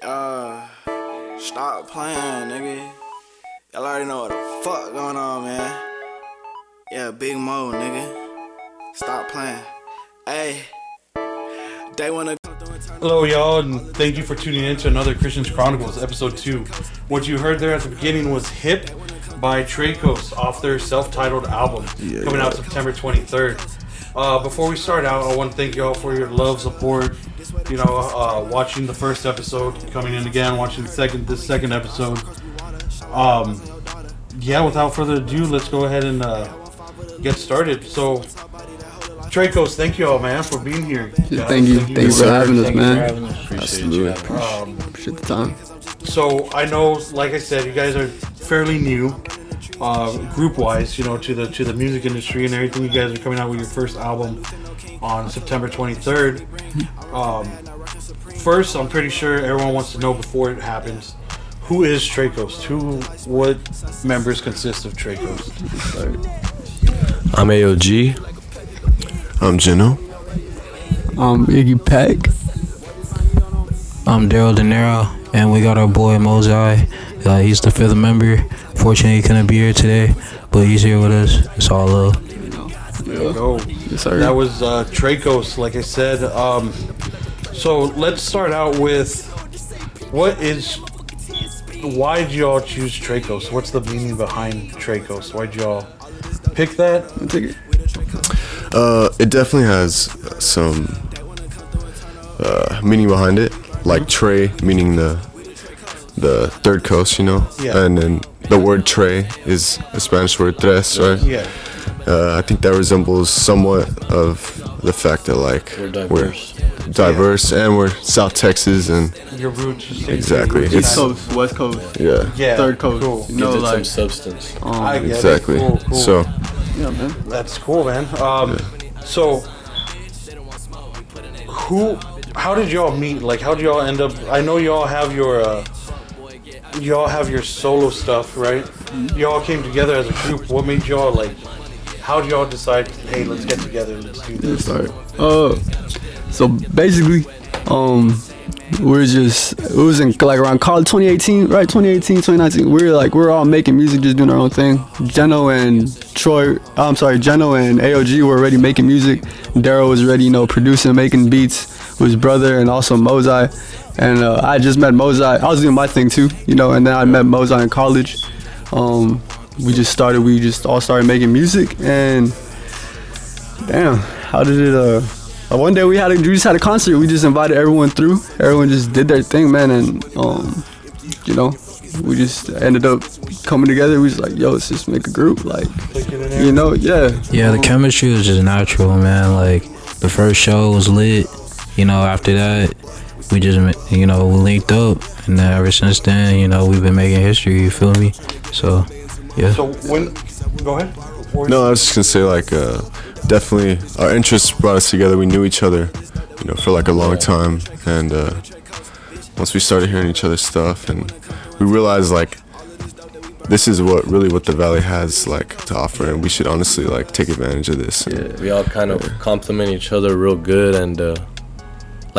Stop playing, nigga. Y'all already know what the fuck going on, man. Yeah, Big Mo, nigga. Stop playing. Hey, they wanna. Hello, y'all, and thank you for tuning in to another Christian's Chronicles, episode 2. What you heard there at the beginning was Hip by Tr3coast off their self-titled album, coming out September 23rd. Before we start out, I want to thank y'all for your love, support, watching the first episode, coming in again, watching this second episode. Without further ado, let's go ahead and get started. So, Tr3coast, thank you all, man, for being here. Thank you for having us, man. Absolutely. Appreciate the time. So, I know, like I said, you guys are fairly new, group-wise, to the music industry and everything. You guys are coming out with your first album on September 23rd. First, I'm pretty sure everyone wants to know before it happens, who is Tr3coast? What members consist of Tr3coast? I'm AOG. I'm Gino. I'm Iggy Peck. I'm Daryl De Niro, and we got our boy Mosai. He's the 5th member. Fortunately, he couldn't be here today, but he's here with us. It's all love. There you go. Yes, sir. That was Tr3coast, like I said. So let's start out with why did y'all choose Tr3coast? What's the meaning behind Tr3coast? Why'd y'all pick that? It definitely has some meaning behind it, like Trey meaning the third coast, Yeah. And then the word Trey is a Spanish word, tres, right? Yeah. I think that resembles somewhat of the fact that we're diverse and we're South Texas and Your roots. exactly. East Coast, West Coast, Yeah. Third Coast. Cool. Gives it some substance. I get Exactly. it. Cool. So Yeah, man. That's cool, man. So how did y'all meet? Like, how did y'all end up? I know y'all have your solo stuff, right? Y'all came together as a group. What made y'all how did y'all decide, hey, let's get together, let's do this? So basically, it was in around college 2018, right? 2018, 2019. We were all making music, just doing our own thing. Geno and AOG were already making music. Daryl was already, producing, making beats with his brother and also Mosai. And I just met Mosai. I was doing my thing too, and then I met Mosai in college. We just all started making music, and damn, how did it one day we just had a concert. We just invited everyone through. Everyone just did their thing, man, and we just ended up coming together. We was like, yo, let's just make a group, Yeah, the chemistry was just natural, man. The first show was lit. After that, we just we linked up, and then ever since then, we've been making history. You feel me? So, yeah. So go ahead. no, I was just gonna say definitely our interests brought us together. We knew each other, for a long time, and once we started hearing each other's stuff, and we realized this is what the Valley has to offer, and we should honestly take advantage of this. Yeah, we all kind of complement each other real good, and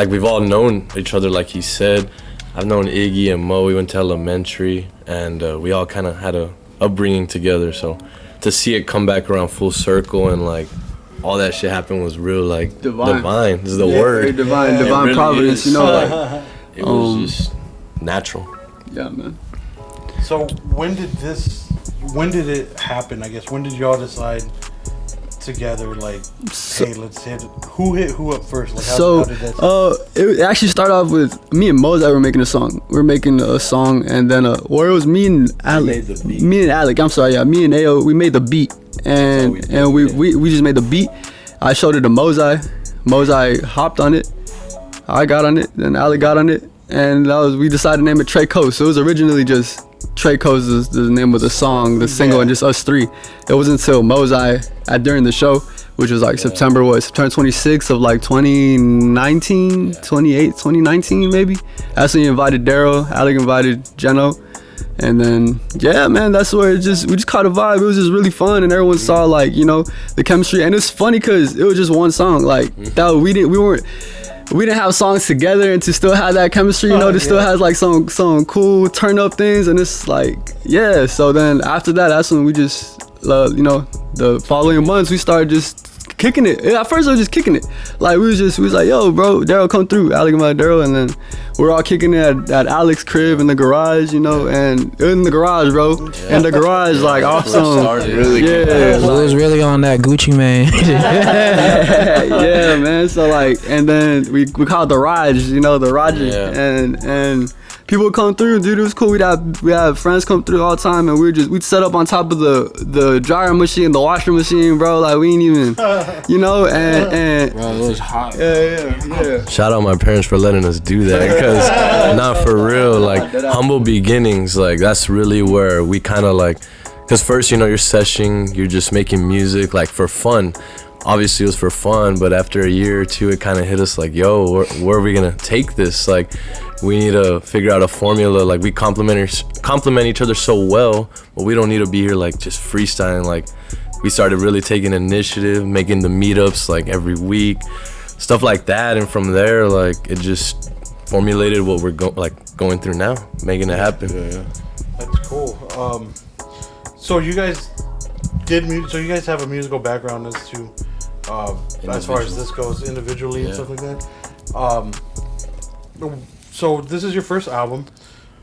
we've all known each other, like he said. I've known Iggy and Mo. We went to elementary, and we all kind of had a upbringing together. So to see it come back around full circle and all that shit happen was real divine is the word. Divine really providence, is. It was just natural. Yeah, man. So when did it happen? I guess when did y'all decide together? Hey, let's hit. Who hit who up first? How did that? It actually started off with me and Mosai were making a song. We were making a song, and then it was me and Alec. Me and Alec. I'm sorry, yeah. Me and Ao, we made the beat, and we just made the beat. I showed it to Mosai. Mosai hopped on it. I got on it. Then Alec got on it, and we decided to name it Tr3coast. So it was originally just Tr3coast is the name of the song, the single, and just us three. It wasn't until Mosai during the show, which was September 26th of 2019, 2019 maybe. That's when he invited Daryl, Alec invited Geno, and then man, that's where we just caught a vibe. It was just really fun, and everyone saw the chemistry, and it's funny because it was just one song that we weren't we didn't have songs together, and to still have that chemistry, you know, to still has like some cool turn up things, and it's like, yeah. So then after that, that's when we just, you know, the following months we started just kicking it. At first we was just kicking it. Like we was like, yo, bro, Daryl, come through. Alec and my Daryl, and then we're all kicking it at Alec's crib in the garage, you know, and in the garage, bro. In the garage, like off some, Really yeah. It was really on that Gucci man. Yeah, man. So like, and then we called the Raj, you know, the Roger, and people would come through, dude. It was cool. We'd have friends come through all the time, and we'd set up on top of the dryer machine, the washer machine, bro. Like we ain't even, you know, and Bro, it was hot. yeah. Shout out my parents for letting us do that, because not for real, like humble beginnings, like that's really where we kind of like, because first, you know, you're seshing, you're just making music like for fun. Obviously it was for fun, but after a year or two it kind of hit us like, yo, where are we gonna take this? Like we need to figure out a formula. Like we complement each other so well, but we don't need to be here like just freestyling. Like we started really taking initiative, making the meetups like every week, stuff like that, and from there like it just formulated what we're going through now, making it happen. Yeah. That's cool. So you guys so you guys have a musical background as to as far as this goes, individually and stuff like that. So this is your first album.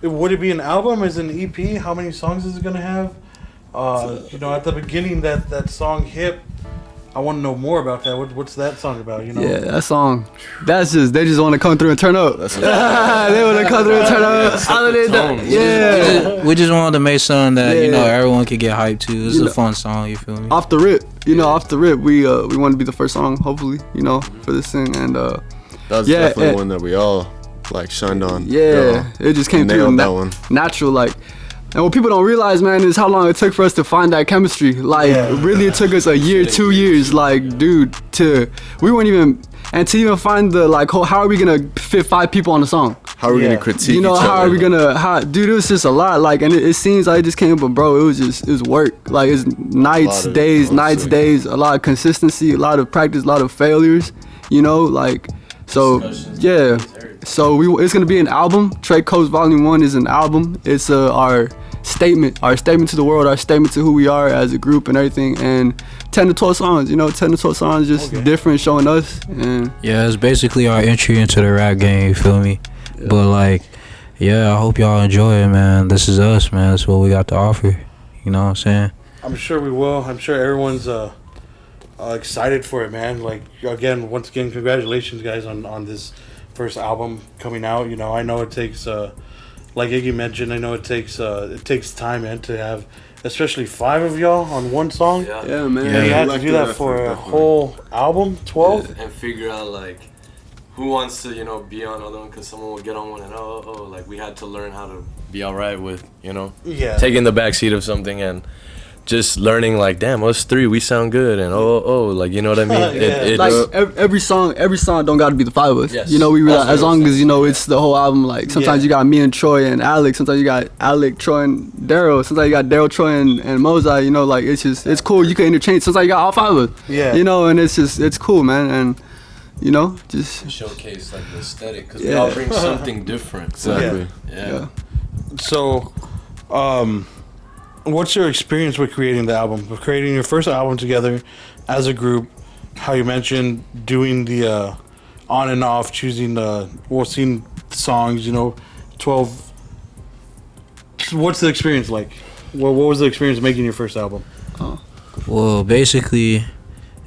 Would it be an album? Is it an EP? How many songs is it gonna have? You know, at the beginning, that song "Hip." I want to know more about that. What's that song about? You know? Yeah, that song. That's just they just want to come through and turn up. They want to come through and turn up. Yeah. We just wanted to make something that you know everyone could get hyped to. This is a fun song. You feel me? Off the rip, you know, off the rip, we want to be the first song, hopefully, you know, for this thing, and That was definitely one that we all like shined on. Yeah, it just came through nailed that one. natural, like. And what people don't realize, man, is how long it took for us to find that chemistry. Like, really, it took us a year, 2 years. Like, dude, we weren't even, and to even find the, like, how are we gonna fit 5 people on the song? How are we gonna critique You know, each how other? are we gonna, dude, it was just a lot. Like, and it seems like it just came, but bro, it was work. Like, it's nights, days, a lot of consistency, a lot of practice, a lot of failures, you know, like, so, yeah. So it's gonna be an album. Tr3coast Volume 1 is an album. It's our statement to the world, our statement to who we are as a group and everything. And 10 to 12 songs, you know, 10 to 12 songs, just different, showing us. And yeah, it's basically our entry into the rap game. You feel me? Yeah. But like, yeah, I hope y'all enjoy it, man. This is us, man. That's what we got to offer. You know what I'm saying? I'm sure we will. I'm sure everyone's excited for it, man. Like, again, once again, congratulations, guys, on this first album coming out. You know, I know it takes like Iggy mentioned, I know it takes time, man, to have especially 5 of y'all on one song. Yeah, man. Yeah, you have to do that for a whole album, 12. And figure out like who wants to, you know, be on other one, because someone will get on one and like we had to learn how to be all right with, you know, taking the backseat of something and just learning like, damn, us 3, we sound good, and like, you know what I mean? Like every song don't gotta be the 5 of us. Yes. You know, we realize, as long as, you know, it's the whole album. Like sometimes you got me and Troy and Alex. Sometimes you got Alec, Troy, and Daryl. Sometimes you got Daryl, Troy, and Mozart. You know, like it's cool. You can interchange. Sometimes you got all 5 of us. Yeah. You know, and it's cool, man. And you know, just showcase like the aesthetic, because we all bring something different. Exactly. Yeah. So, what's your experience with creating the album? With creating your first album together as a group? How you mentioned doing the on and off, choosing seeing songs. You know, 12. What's the experience like? What was the experience making your first album? Well, basically,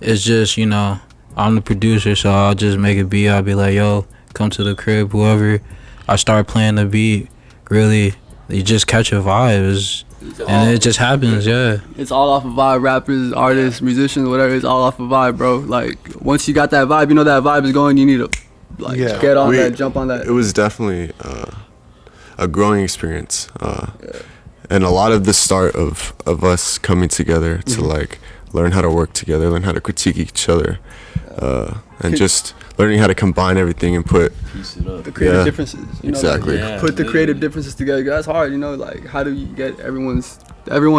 it's just, you know, I'm the producer, so I'll just make a beat. I'll be like, yo, come to the crib, whoever. I start playing the beat. Really, you just catch a vibe. And it just happens, It's all off of vibe. Rappers, artists, musicians, whatever. It's all off of vibe, bro. Like, once you got that vibe, you know that vibe is going. You need to, like, get on that, jump on that. It was definitely a growing experience, and a lot of the start of us coming together to like learn how to work together, learn how to critique each other, and just learning how to combine everything and put the creative differences. You know, exactly. Like, put the creative differences together. That's hard, you know. Like, how do you get everyone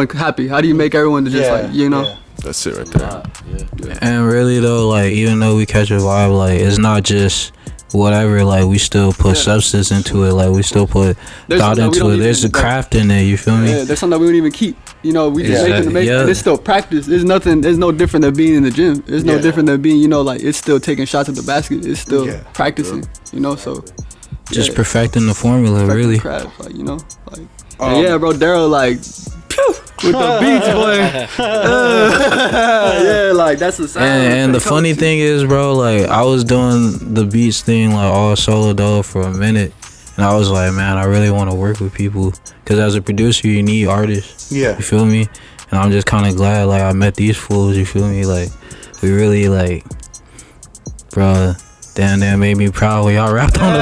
happy? How do you make everyone to just like, you know? Yeah. That's it right there. And really though, like, even though we catch a vibe, like, it's not just whatever, like we still put substance into it, like we still put thought into it. There's a craft in there, you feel me? Yeah, there's something that we don't even keep. You know, we just make it, and it's still practice. There's no different than being in the gym. There's no different than being, you know, like it's still taking shots at the basket. It's still practicing, you know, so. Just perfecting the formula, really. Craft, like, you know, like, yeah, bro, Daryl, like, pew, with the beats, boy. Yeah, like, that's the sound. And the funny thing is, bro, like, I was doing the beats thing, like, all solo though for a minute. And I was like, man, I really want to work with people. Because as a producer, you need artists. Yeah. You feel me? And I'm just kind of glad, like, I met these fools, you feel me? Like, we really, like, bro, damn, that made me proud when y'all rapped on the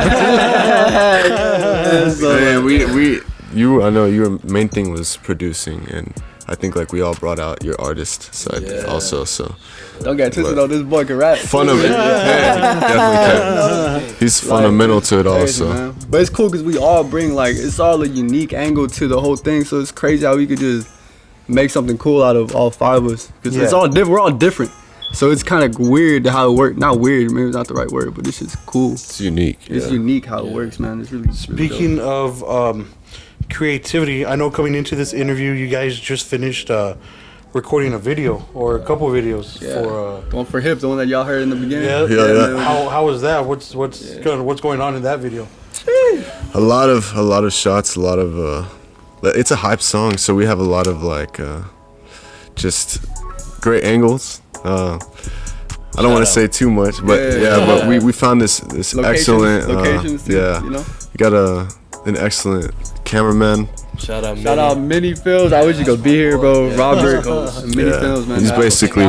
Man, I know your main thing was producing, and I think like we all brought out your artist side also. So don't get twisted though. This boy can rap. Definitely can. He's fundamental to it also. Man. But it's cool because we all bring like it's all a unique angle to the whole thing. So it's crazy how we could just make something cool out of all five of us because it's all different. We're all different. So it's kind of weird how it works. Not weird, maybe it's not the right word, but it's just cool. It's unique. It's unique how it works, man. It's really Speaking of creativity, I know coming into this interview, you guys just finished recording a video or a couple videos for one for Hip, the one that y'all heard in the beginning. How was that? What's going on in that video? A lot of shots, a lot of it's a hype song, so we have a lot of like just great angles. I don't want to say too much, but but we found this excellent locations too, you know? We got an excellent cameraman. Shout out Mini Films. I wish you could be here, bro. Robert, Mini Films, man. He's basically.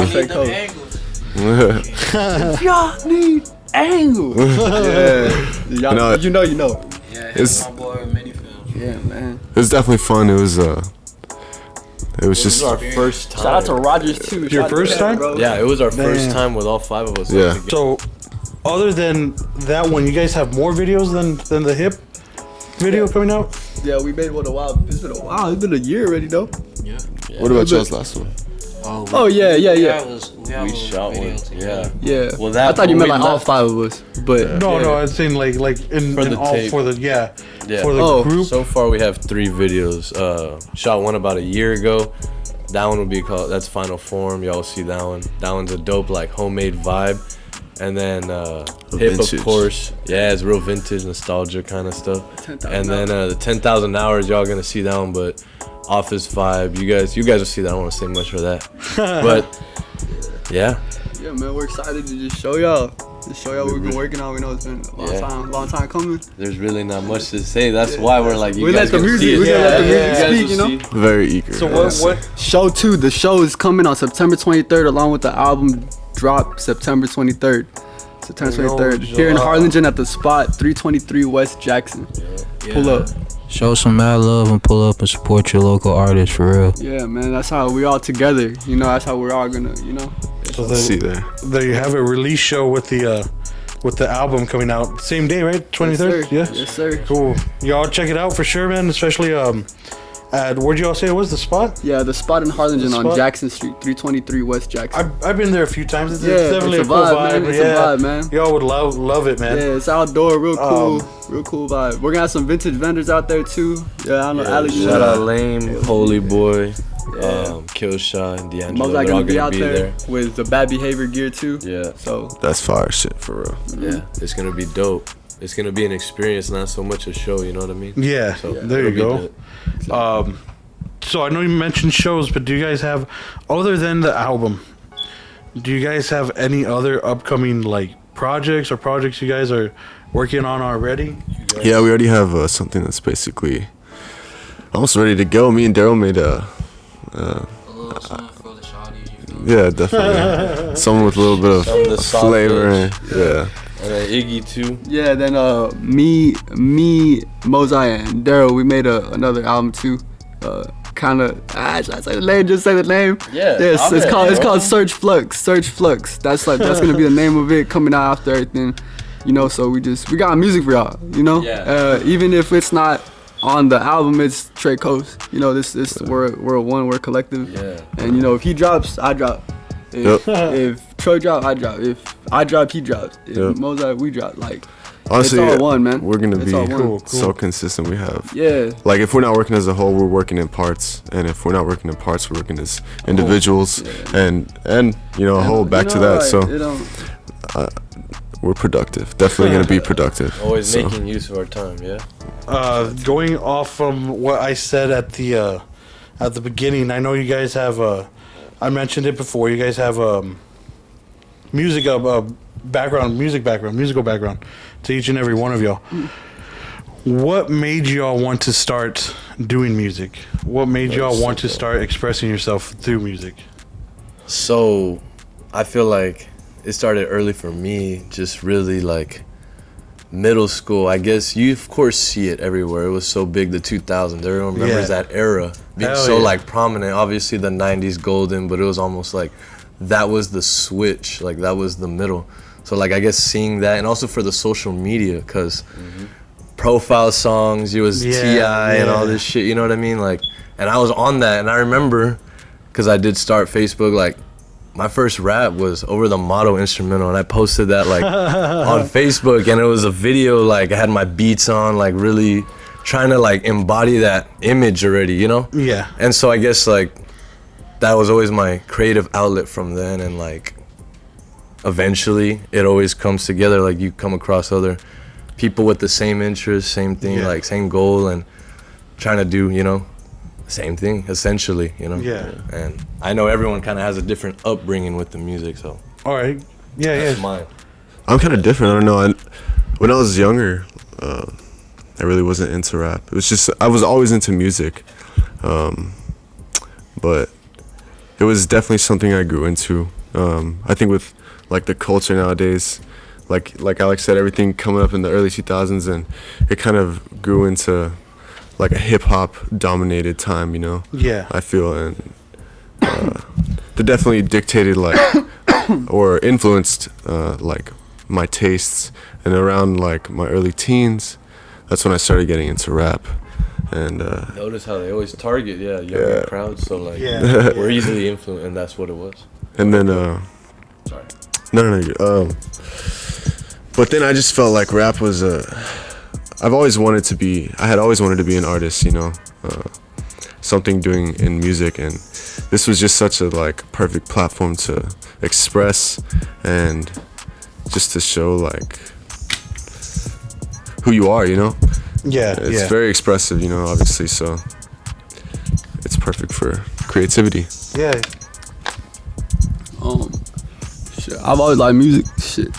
If y'all need angles, you know. Yeah, it's my boy Mini Films. Yeah, man. It was definitely fun. It was just our first time. Shout out to Rogers too. Your first time? Bro. Yeah, it was our first time with all five of us. Yeah. So, other than that one, you guys have more videos than the Hip video coming out? Yeah, we made one a while. It's been a while. It's been a year already, though. Yeah. What about y'all's last one? Oh yeah. We shot one. Yeah. Yeah. Well, that I thought you meant like all five of us, but No, I was saying like in For the all tape. for the for the Oh. group. So far, we have 3 videos. Shot one about a year ago. That one will be called. That's Final Form. Y'all see that one. That one's a dope like homemade vibe. And then Hip, vintage. of course. Yeah, it's real vintage, nostalgia kind of stuff. 10,000 And then the 10,000 hours, y'all gonna see that one, but Office vibe. You guys will see that. I don't want to say much for that, but yeah, man, we're excited to just show y'all what we've been working on. We know it's been a long time coming. there's really not much to say. That's why we're like, We let the music speak, you know. Very eager. So what? Show 2, the show is coming on September 23rd, along with the album drop September 23rd. September 23rd here in Harlingen at the spot 323 West Jackson. Pull up. Show some mad love and pull up and support your local artists for real. Yeah, man, that's how we all together. You know, that's how we're all gonna, you know. So see there. There you have a release show with the album coming out same day, right? 23rd. Yes, sir. Cool. Y'all check it out for sure, man. Especially at where'd y'all say it was? The spot? Yeah, the spot in Harlingen on spot? Jackson Street, 323 West Jackson. I've been there a few times. It's Yeah, definitely it's a a cool vibe, vibe. man. It's a vibe, man. Y'all would love it, man. Yeah, it's outdoor, real cool vibe. We're gonna have some vintage vendors out there too. Yeah, I don't know, Alex. shout out Lame, Holy Boy, Killshot, and D'Angelo. Most They're all gonna be gonna out be there with the bad behavior gear too. Yeah. So That's fire shit for real. Yeah, it's gonna be dope. It's gonna be an experience, not so much a show. You know what I mean? Yeah. So There you it'll be go. dope. So I know you mentioned shows, but do you guys have, other than the album, do you guys have any other upcoming like projects you guys are working on already? Yeah, we already have something that's basically almost ready to go. Me and Daryl made a little something for the shawty. yeah, definitely someone with a little bit Some of the of soft flavor. edge. Yeah. And then Iggy too. yeah, then me, Mosai, and Daryl, we made another album too. Kind of, should I say the name? Just say the name. Yeah, Yes, it's okay, called Search Flux. Search Flux. That's gonna be the name of it, coming out after everything. You know, so we got music for y'all. You know, Yeah. even if it's not on the album, it's Tr3coast. You know, this we're a one, we're a collective. Yeah. And you know, if he drops, I drop. If Troy drop, I drop. If I drop, he drops. If Mozart, we drop. Like, Honestly, it's all one, man. We're gonna It's be all one. Cool. so consistent. We have Like if we're not working as a whole, we're working in parts, and if we're not working in parts, we're working as individuals, and a whole back to that. So we're productive. Definitely gonna be productive. Always making use of our time. Yeah. Going off from what I said at the beginning, I know you guys have I mentioned it before. You guys have musical background to each and every one of y'all. What made y'all want to start doing music? What made y'all want to start expressing yourself through music? So, I feel like it started early for me, just really like middle school. I guess you of course see it everywhere. It was so big, the 2000s. Everyone remembers that era being like prominent. Obviously the 90s golden, but it was almost like that was the switch, like that was the middle. So like I guess seeing that, and also for the social media, because profile songs, it was T.I. and all this shit, you know what I mean? Like, and I was on that, and I remember, because I did start Facebook, like my first rap was over the Motto instrumental, and I posted that like on Facebook, and it was a video, like I had my beats on, like really trying to like embody that image already, you know? Yeah. And so I guess like that was always my creative outlet from then, and like eventually it always comes together, like you come across other people with the same interests, same thing, like same goal, and trying to do, same thing essentially, Yeah. And I know everyone kind of has a different upbringing with the music, so All right. that's mine. I'm kind of different. I don't know. When I was younger, I really wasn't into rap. It was just I was always into music, but it was definitely something I grew into. I think with like the culture nowadays, like Alex said, everything coming up in the early 2000s, and it kind of grew into like a hip hop dominated time, Yeah. I feel, and they definitely dictated like or influenced like my tastes, and around like my early teens, that's when I started getting into rap. And Notice how they always target younger crowds, so like we're easily influenced, and that's what it was. And then Sorry. No. But then I just felt like rap was I had always wanted to be an artist, something doing in music, and this was just such a like perfect platform to express and just to show like who you are, Yeah. It's very expressive, obviously, so it's perfect for creativity. Yeah. Shit, I've always liked music. Shit.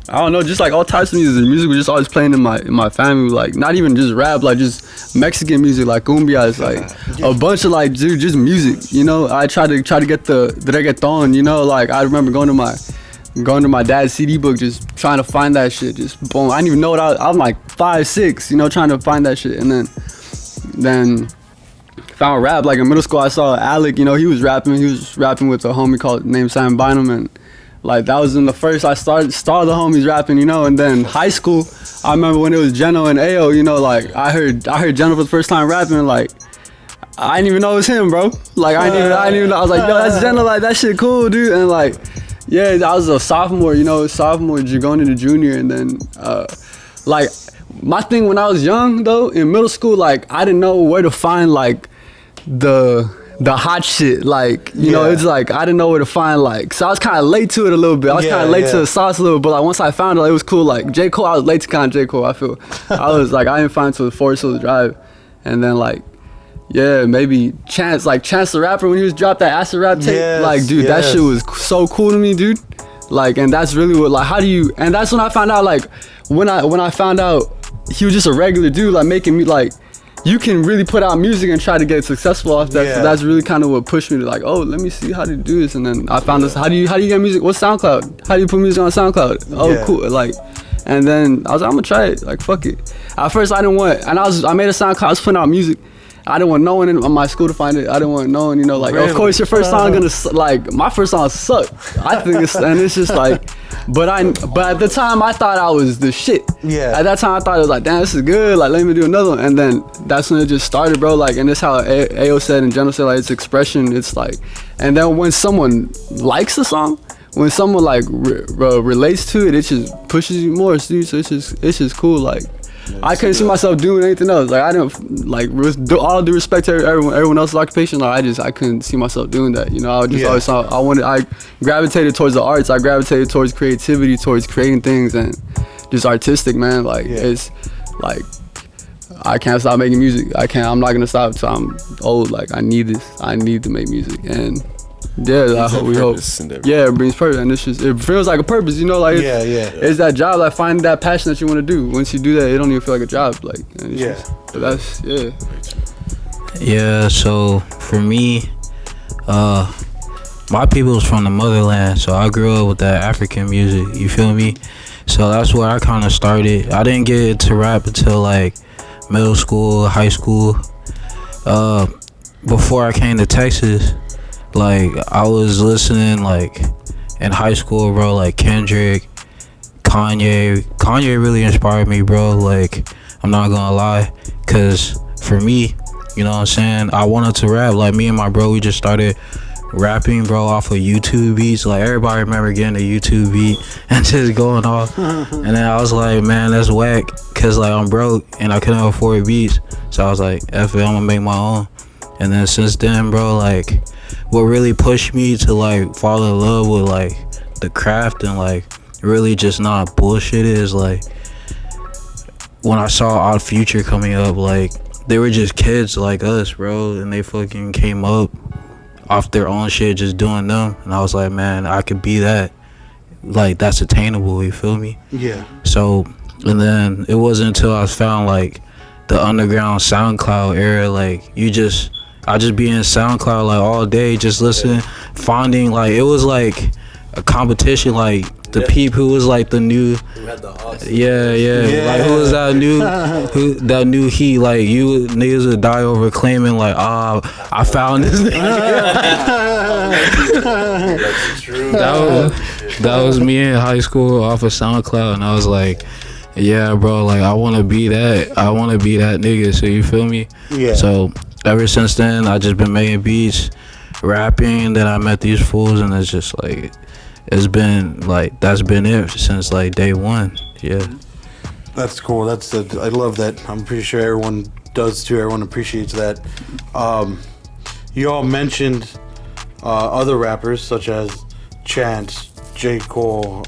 I don't know, just like all types of music. The music was just always playing in my family, like not even just rap, like just Mexican music, like cumbias, like a bunch of like just music. I try to get the reggaeton. Like I remember going to my dad's CD book, just trying to find that shit. Just boom, I didn't even know what I'm like 5, 6, trying to find that shit, and then found rap. Like in middle school, I saw Alec. He was rapping with a homie named Sam Bynum, and like that was in the first I saw the homies rapping, and then high school, I remember when it was Geno and Ayo, like I heard Geno for the first time rapping, like I didn't even know it was him, bro. Like I didn't even know. I was like, yo, that's Geno, like that shit cool, dude. And like, yeah, I was a sophomore, going into junior, and then like my thing when I was young though, in middle school, like I didn't know where to find like the hot shit, like it's like I didn't know where to find, like, so I was kind of late to it a little bit. I was kind of late to the sauce a little, but like once I found it, like, it was cool. Like J. Cole, I was late to kind of J. Cole. I feel I was like I didn't find it till Forest Hills Drive, and then like maybe Chance the Rapper, when he was dropped that acid rap tape, like dude, that shit was so cool to me, dude. Like, and that's really what, like, and that's when I found out, like when I found out he was just a regular dude, like making me like, you can really put out music and try to get successful off that. So that's really kind of what pushed me to like, oh, let me see how to do this. And then I found this. How do you get music? What's SoundCloud? How do you put music on SoundCloud? Oh, cool. Like, and then I was like, I'm gonna try it. Like, fuck it. At first I didn't want, and I made a SoundCloud. I was putting out music. I didn't want no one in my school to find it. I didn't want no one, like, really? Of course your first song gonna, like, my first song sucked. I think it's just like, but at the time I thought I was the shit. Yeah. At that time I thought it was like, damn, this is good. Like, let me do another one. And then that's when it just started, bro. Like, and that's how Ayo said and General said, like, it's expression. It's like, and then when someone likes the song, when someone like relates to it, it just pushes you more, dude. So it's just cool. Like I couldn't see myself doing anything else. Like I didn't like with all due respect to everyone else's occupation. Like I couldn't see myself doing that. You know, I just always saw, I gravitated towards the arts. I gravitated towards creativity, towards creating things, and just artistic, man. Like it's like I can't stop making music. I'm not gonna stop until I'm old. Like I need this. I need to make music and. Yeah, we hope. Yeah, it brings purpose, and it feels like a purpose, you know. Like it's that job, like finding that passion that you want to do. Once you do that, it don't even feel like a job. Like Yeah. So for me, my people's from the motherland, so I grew up with that African music. You feel me? So that's where I kind of started. I didn't get into rap until like middle school, high school. Before I came to Texas. Like, I was listening, like, in high school, bro, like, Kendrick, Kanye. Kanye really inspired me, bro, like, I'm not gonna lie, because for me, you know what I'm saying, I wanted to rap. Like, me and my bro, we just started rapping, bro, off of YouTube beats. Like, everybody remember getting a YouTube beat and just going off. And then I was like, man, that's whack, because, like, I'm broke, and I couldn't afford beats. So I was like, F it, I'm gonna make my own. And then since then, bro, like, what really pushed me to like fall in love with like the craft and like really just not bullshit is like when I saw Odd Future coming up, like they were just kids like us, bro, and they fucking came up off their own shit just doing them, and I was like, man, I could be that. Like that's attainable, you feel me? Yeah. So and then it wasn't until I found like the underground SoundCloud era, like I just be in SoundCloud like all day, just listening, finding like it was like a competition, like the peep who was like the new, yeah, like who was that new heat, like you niggas would die over claiming like I found this nigga. That's true. That was me in high school off of SoundCloud, and I was like, yeah, bro, like I want to be that nigga. So you feel me? Yeah. So. Ever since then, I just been making beats, rapping. Then I met these fools, and it's just like, it's been like that's been it since like day one. Yeah. That's cool. I love that. I'm pretty sure everyone does too. Everyone appreciates that. You all mentioned other rappers such as Chance, J. Cole,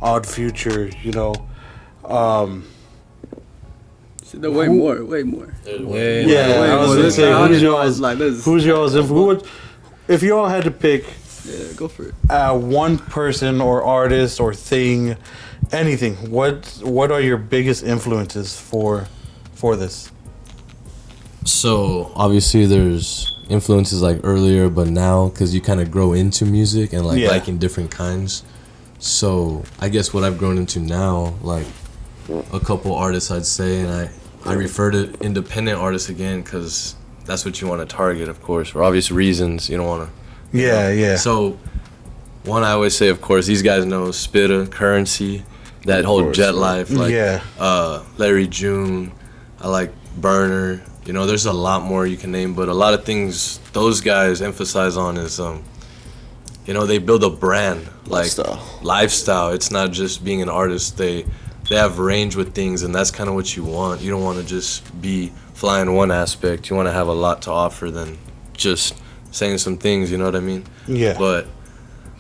Odd Future. You know. Way more. Yeah, I was gonna say, who's y'all's influence? If you all had to pick, go for it. One person or artist or thing, anything. What are your biggest influences for this? So obviously there's influences like earlier, but now because you kind of grow into music and like liking different kinds. So I guess what I've grown into now, like a couple artists I'd say, and I refer to independent artists again because that's what you want to target, of course, for obvious reasons. You don't want to. Yeah. So one I always say, of course, these guys know Spitta, Currency, that whole Jet Life, like Larry June. I like Burner. You know, there's a lot more you can name, but a lot of things those guys emphasize on is, you know, they build a brand, like lifestyle. It's not just being an artist. They have range with things, and that's kind of what you want. You don't want to just be flying one aspect. You want to have a lot to offer than just saying some things, you know what I mean? Yeah. But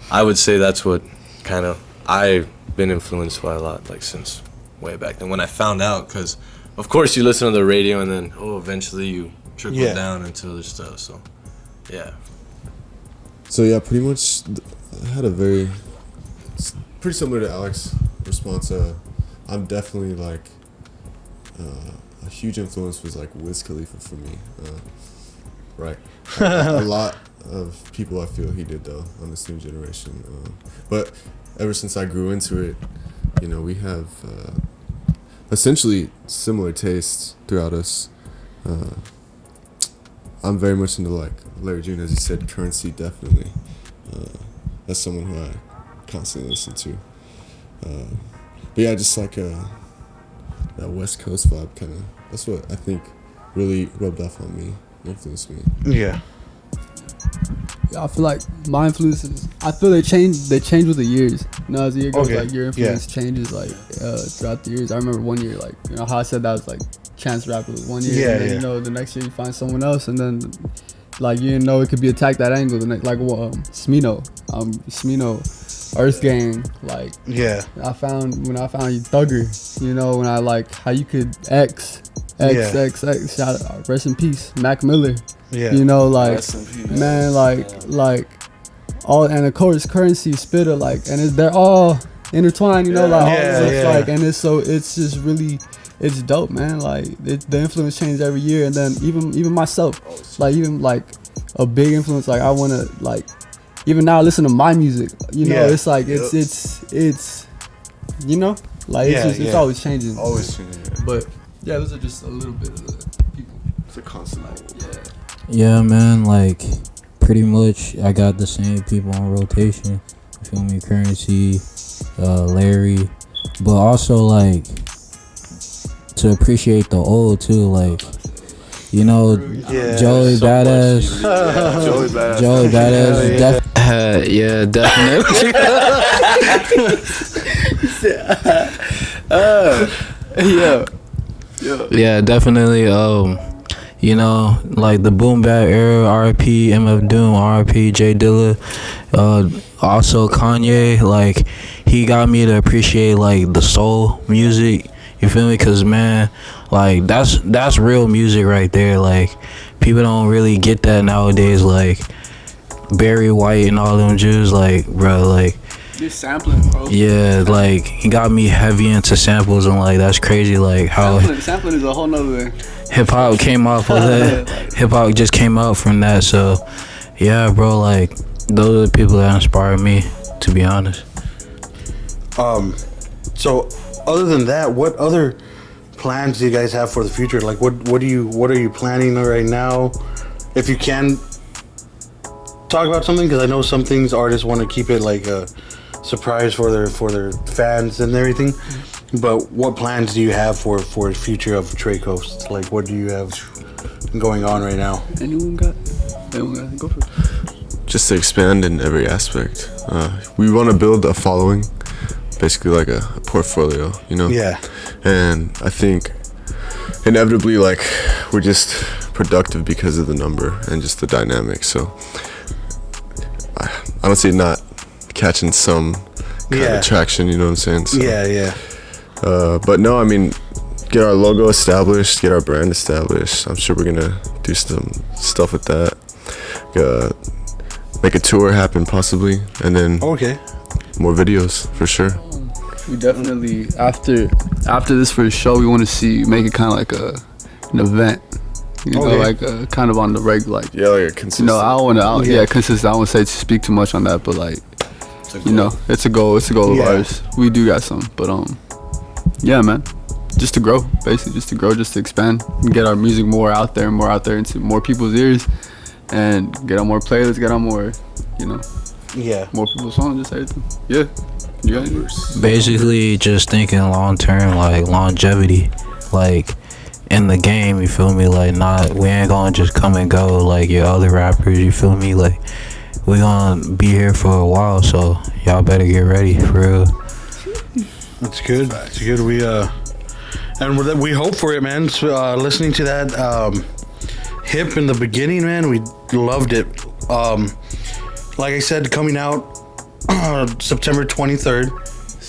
I would say that's what kind of I've been influenced by a lot, like since way back then. When I found out, because of course you listen to the radio and then, eventually you trickle down into other stuff, so yeah. So yeah, pretty much I had a pretty similar to Alex's response. I'm definitely like a huge influence was like Wiz Khalifa for me, right? A lot of people I feel he did though on this new generation, but ever since I grew into it, you know, we have essentially similar tastes throughout us. I'm very much into like Larry June, as you said, Currency definitely. That's someone who I constantly listen to. But yeah, just like that West Coast vibe kind of, that's what I think really rubbed off on me, influenced me. Yeah. I feel like my influences, I feel they change with the years. You know, as the year goes, like your influence changes like throughout the years. I remember one year, like, you know how I said that was like Chance Rapper was one year, and then, you know, the next year you find someone else, and then like you didn't know it could be attacked that angle. The next, like Smino, Earth Gang, like when I found you Thugger, you know, when I like how you could X, shout out, rest in peace, Mac Miller. Yeah. You know, like, man, like, all, and of course, Currency, Spitter, like, and they're all intertwined, you know, like, like, and it's just really, it's dope, man. Like, the influence changes every year, and then even myself, like, even like a big influence, like, I wanna, like, even now I listen to my music, you know, it's like, it's, you know, like, it's always changing. Always changing. But yeah, those are just a little bit of the people. It's a constant. Yeah, man, like, pretty much I got the same people on rotation. You feel me? Currency, Larry. But also, like, to appreciate the old, too, like, you know, Joey so Badass. Joey Badass. Definitely. Yeah, definitely. You know, like the boom bap era, RP, MF Doom, RP, J Dilla, also Kanye, like, he got me to appreciate, like, the soul music, you feel me? Cause, man, like, that's real music right there. Like, people don't really get that nowadays, like, Barry White and all them Jews, like, bro, like, just sampling, bro. Yeah, like, he got me heavy into samples, and, like, that's crazy, like, how sampling is a whole nother hip-hop came off of that. Hip-hop just came out from that. So yeah, bro, like, those are the people that inspire me, to be honest. So other than that, what other plans do you guys have for the future? Like, what are you planning right now? If you can talk about something, because I know some things artists want to keep it like a surprise for their fans and everything. But what plans do you have for the future of Tr3coast? Like, what do you have going on right now? Anyone got go for it. Just to expand in every aspect. We want to build a following, basically like a portfolio, you know? Yeah. And I think inevitably, like, we're just productive because of the number and just the dynamic. So I don't see it not catching some kind of traction, you know what I'm saying? So, yeah. But no, I mean, get our logo established, get our brand established. I'm sure we're gonna do some stuff with that. Make a tour happen possibly, and then more videos for sure. We definitely after this first show, we want to make it kind of like an event. You know, like kind of on the regular, like, like a consistent. You know, I don't want to, consistent. I don't want to speak too much on that, but like, you know, it's a goal. It's a goal of ours. We do got some, but yeah, man, just to grow, basically, just to expand and get our music more out there into more people's ears, and get on more playlists, get on more, you know, more people's songs, just everything. Yeah, you got it. Basically, just thinking long term, like longevity, like, in the game, you feel me? Like, we ain't gonna just come and go like your other rappers, you feel me? Like, we gonna be here for a while, so y'all better get ready, for real. That's good. That's good. We hope for it, man. So, listening to that hip in the beginning, man, we loved it. Like I said, coming out September 23rd,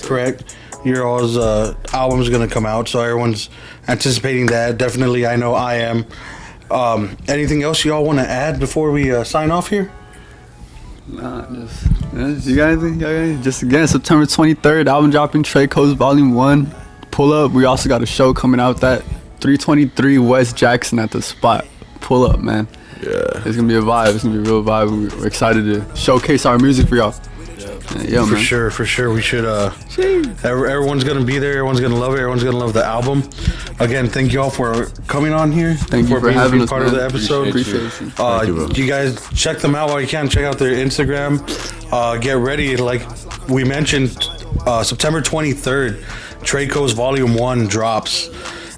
correct? Your all's album's gonna come out, so everyone's anticipating that. Definitely, I know I am. Anything else y'all want to add before we sign off here? Nah, you got anything? Just again, September 23rd, album dropping, Tr3coast Volume 1. Pull up. We also got a show coming out, that 323 West Jackson at the Spot. Pull up, man. Yeah. It's gonna be a vibe. It's gonna be a real vibe. We're excited to showcase our music for y'all. Yeah, for sure. We should. Everyone's gonna be there. Everyone's gonna love it. Everyone's gonna love the album. Again, thank y'all for coming on here. Thank you for having us, part of the episode. Appreciate you. You guys check them out while you can. Check out their Instagram. Get ready. Like we mentioned, September 23rd, Tr3coast Volume 1 drops.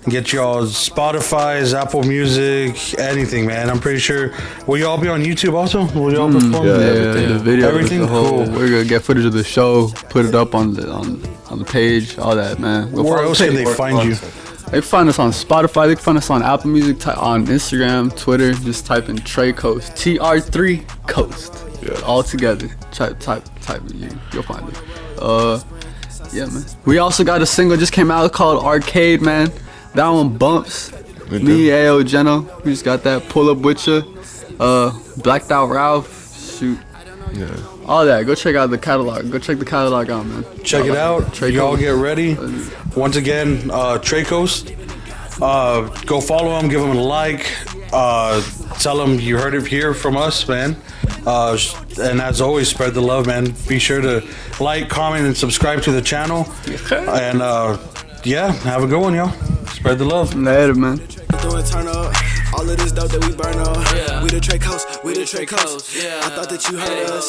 get y'all's Spotify's, Apple Music, anything, man. I'm pretty sure. Will y'all be on YouTube also? Will y'all perform? The video, everything. The whole, Cool. We're gonna get footage of the show, put it up on the page, all that, man. Where else can they find you? They can find us on Spotify. They can find us on Apple Music, on Instagram, Twitter. Just type in Tr3coast, Tr3coast, all together. Type it. You'll find it. Yeah, man. We also got a single just came out called Arcade, man. That one bumps. Me, Ayo, Jeno. We just got that. Pull Up With Ya. Blacked Out Ralph. Shoot. Yeah. All that. Go check out the catalog. Go check the catalog out, man. Check it out. Tr3coast. Y'all get ready. Once again, Tr3coast. Go follow him. Give him a like. Tell him you heard it here from us, man. And as always, spread the love, man. Be sure to like, comment, and subscribe to the channel. And yeah, have a good one, y'all. Spread the love. Later, man. Turn up. All of this dope that we burn up. We the Tr3coast. We the Tr3coast. I thought that you heard us.